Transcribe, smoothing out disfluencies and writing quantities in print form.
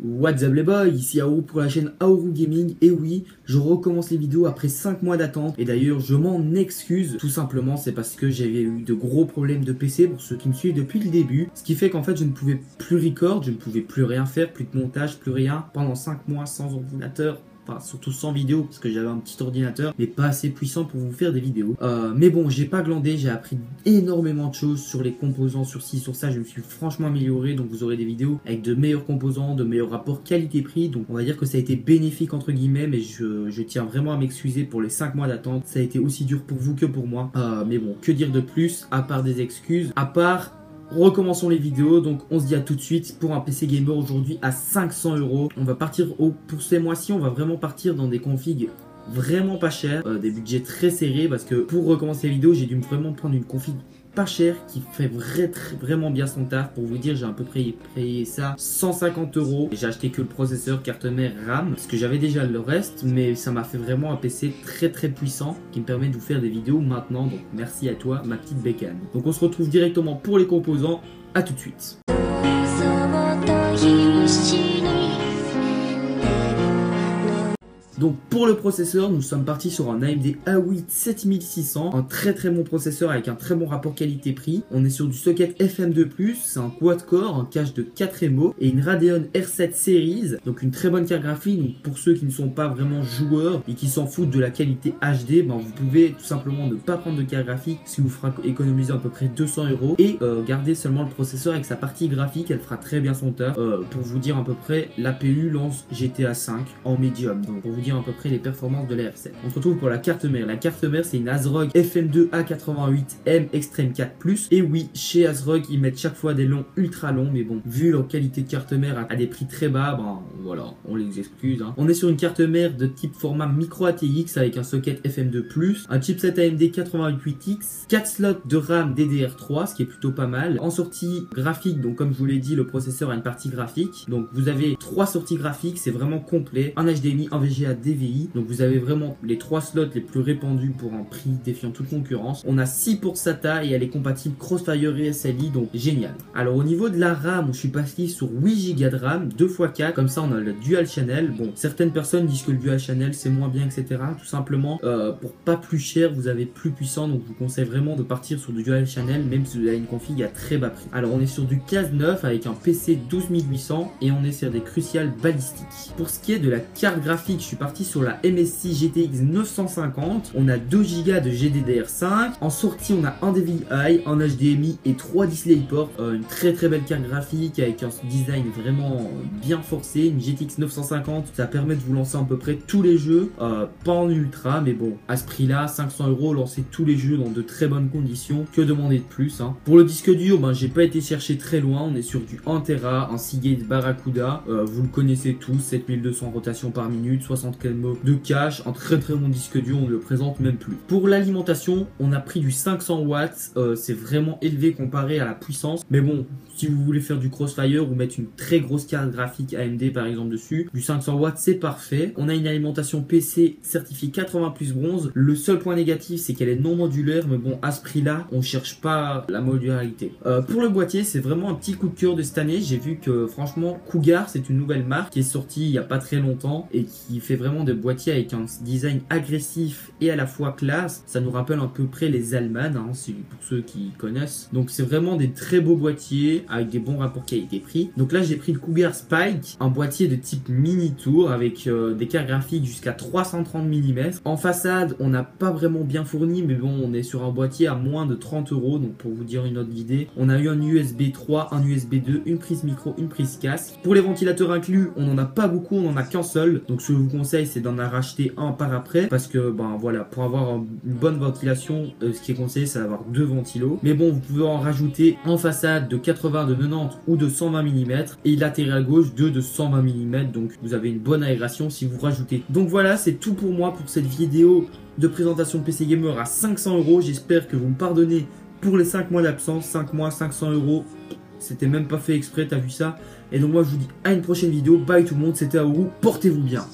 What's up les boys, ici Aoru pour la chaîne Aoru Gaming. Et oui, je recommence les vidéos après 5 mois d'attente. Et d'ailleurs, je m'en excuse. Tout simplement, c'est parce que j'avais eu de gros problèmes de PC pour ceux qui me suivent depuis le début. Ce qui fait qu'en fait, je ne pouvais plus record, je ne pouvais plus rien faire, plus de montage, plus rien. Pendant 5 mois sans ordinateur. Enfin, surtout sans vidéo, parce que j'avais un petit ordinateur, mais pas assez puissant pour vous faire des vidéos. Mais bon, j'ai pas glandé, j'ai appris énormément de choses sur les composants, sur ci, sur ça. Je me suis franchement amélioré, donc vous aurez des vidéos avec de meilleurs composants, de meilleurs rapports qualité-prix. Donc on va dire que ça a été bénéfique entre guillemets, mais je tiens vraiment à m'excuser pour les 5 mois d'attente. Ça a été aussi dur pour vous que pour moi. Mais bon, que dire de plus, à part des excuses, à part... Recommençons les vidéos, donc on se dit à tout de suite pour un PC gamer aujourd'hui à 500 €. On va partir pour ces mois-ci, on va vraiment partir dans des configs vraiment pas chers, des budgets très serrés parce que pour recommencer les vidéos, j'ai dû vraiment prendre une config pas cher qui fait vraiment bien son taf. Pour vous dire, j'ai à peu près payé ça 150 €. J'ai acheté que le processeur, carte mère, RAM, parce que j'avais déjà le reste, mais ça m'a fait vraiment un PC très puissant qui me permet de vous faire des vidéos maintenant. Donc merci à toi, ma petite bécane. Donc on se retrouve directement pour les composants. À tout de suite. Donc pour le processeur, nous sommes partis sur un AMD A8 7600, un très bon processeur avec un très bon rapport qualité-prix. On est sur du socket FM2+, c'est un quad-core, un cache de 4 émaux et une Radeon R7 Series, donc une très bonne carte graphique. Donc pour ceux qui ne sont pas vraiment joueurs et qui s'en foutent de la qualité HD, ben vous pouvez tout simplement ne pas prendre de carte graphique, ce qui vous fera économiser à peu près 200 € et garder seulement le processeur avec sa partie graphique, elle fera très bien son taf. Pour vous dire à peu près, l'APU lance GTA 5 en médium, donc pour vous dire à peu près les performances de la R7. On se retrouve pour la carte mère. La carte mère, c'est une ASRock FM2 A88M Extreme 4+. Et oui, chez ASRock, ils mettent chaque fois des longs ultra longs, mais bon, vu leur qualité de carte mère à des prix très bas, ben voilà, on les excuse. On est sur une carte mère de type format micro ATX avec un socket FM2+, un chipset AMD 88X, 4 slots de RAM DDR3, ce qui est plutôt pas mal. En sortie graphique, donc comme je vous l'ai dit, le processeur a une partie graphique. Donc vous avez 3 sorties graphiques, c'est vraiment complet. Un HDMI, un VGA, DVI, donc vous avez vraiment les 3 slots les plus répandus pour un prix défiant toute concurrence. On a 6 pour SATA et elle est compatible Crossfire et SLI, donc génial. Alors au niveau de la RAM, je suis passé sur 8 Go de RAM, 2x4, comme ça on a le dual channel. Bon, certaines personnes disent que le dual channel c'est moins bien, etc. Tout simplement, pour pas plus cher, vous avez plus puissant, donc je vous conseille vraiment de partir sur du dual channel, même si vous avez une config à très bas prix. Alors on est sur du 15/9 avec un PC 12800 et on est sur des Crucial balistiques. Pour ce qui est de la carte graphique, je suis parti sur la MSI GTX 950. On a 2 Go de GDDR5. En sortie, on a un DVI, un HDMI et 3 DisplayPort. Une très belle carte graphique avec un design vraiment bien forcé. Une GTX 950, ça permet de vous lancer à peu près tous les jeux. Pas en ultra, mais bon, à ce prix-là, 500 €, lancer tous les jeux dans de très bonnes conditions. Que demander de plus Pour le disque dur, ben, j'ai pas été chercher très loin. On est sur du 1 Tera, un Seagate Barracuda. Vous le connaissez tous, 7200 rotations par minute, 60 km de cache, un très bon disque dur, on ne le présente même plus. Pour l'alimentation, on a pris du 500 watts, c'est vraiment élevé comparé à la puissance, mais bon, si vous voulez faire du Crossfire ou mettre une très grosse carte graphique AMD par exemple dessus, du 500 watts c'est parfait. On a une alimentation PC certifiée 80+ bronze. Le seul point négatif c'est qu'elle est non modulaire, mais bon, à ce prix là on cherche pas la modularité. Pour le boîtier, c'est vraiment un petit coup de cœur de cette année. J'ai vu que franchement Cougar, c'est une nouvelle marque qui est sortie il y a pas très longtemps et qui fait vraiment de boîtiers avec un design agressif et à la fois classe. Ça nous rappelle à peu près les Allman, pour ceux qui connaissent. Donc c'est vraiment des très beaux boîtiers avec des bons rapports qualité-prix. Donc là j'ai pris le Cougar Spike, un boîtier de type mini tour avec des cartes graphiques jusqu'à 330 mm. En façade on n'a pas vraiment bien fourni, mais bon, on est sur un boîtier à moins de 30 €. Donc pour vous dire une autre idée, on a eu un USB 3, un USB 2, une prise micro, une prise casque. Pour les ventilateurs inclus, on n'en a pas beaucoup, on en a qu'un seul. Donc ce que je vous conseille, c'est d'en racheter un par après, parce que ben voilà, pour avoir une bonne ventilation, ce qui est conseillé c'est d'avoir 2 ventilos. Mais bon, vous pouvez en rajouter en façade de 80, de 90 ou de 120 mm et latéral gauche 2 de 120 mm, donc vous avez une bonne aération si vous rajoutez. Donc voilà, c'est tout pour moi pour cette vidéo de présentation de PC Gamer à 500 €. J'espère que vous me pardonnez pour les 5 mois d'absence. 5 mois, 500 €, c'était même pas fait exprès, t'as vu ça. Et donc moi je vous dis à une prochaine vidéo. Bye tout le monde, c'était Aoru, portez-vous bien.